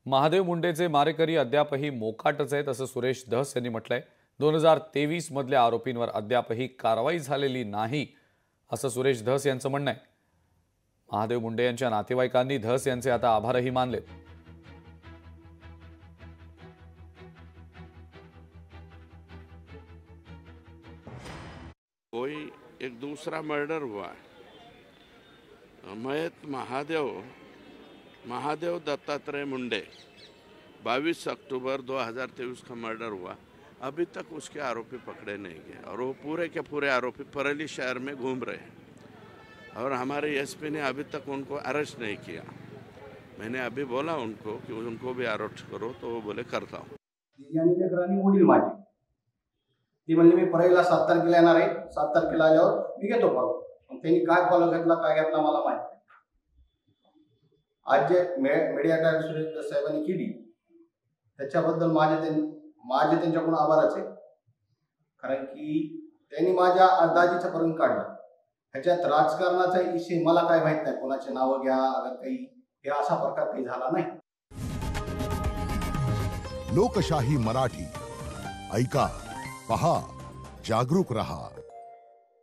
महादेव मुंडेचे मारेकरी अद्यापही मोकाटच आहेत असं सुरेश धस यांनी म्हटलंय। 2023 मधल्या आरोपींवर अद्यापही कारवाई झालेली नाही असं सुरेश धस यांचं म्हणणं आहे। महादेव मुंडे यांच्या नातेवाईकांनी धस यांचे आता आभारही मानलेत। कोई एक दूसरा मर्डर हुआ मयत महादेव दत्तात्रेय मुंडे 22 अक्टूबर 2023 का मर्डर हुआ। अभी तक उसके आरोपी पकड़े नहीं गए और वो पूरे के पूरे आरोपी परेली शहर में घूम रहे हैं और हमारे एसपी ने अभी तक उनको अरेस्ट नहीं किया। मैंने अभी बोला उनको कि उनको भी अरेस्ट करो, तो वो बोले करता हूँ। ती म्हणली मी परेला 7 तारखेला येणार आहे, 7 तारखेला आल्यावर मी घेतो फॉलो। पण त्यांनी काय फॉलो घेतला काय घेतला मला माहित नाही। आज जे मीडिया टाइम्स सुरेश साहेबांनी केली त्याच्याबद्दल माझे त्यांच्याकडून आभारच आहे, कारण की त्यांनी माझ्या अंदाजीचं पर्यंत काढलं। ह्याच्यात राजकारणाचा विषय मला काय माहित नाही, कोणाचे नाव घ्या अगर काही हे असा प्रकार काही झाला नाही। लोकशाही मराठी ऐका, पहा, जागरूक रहा।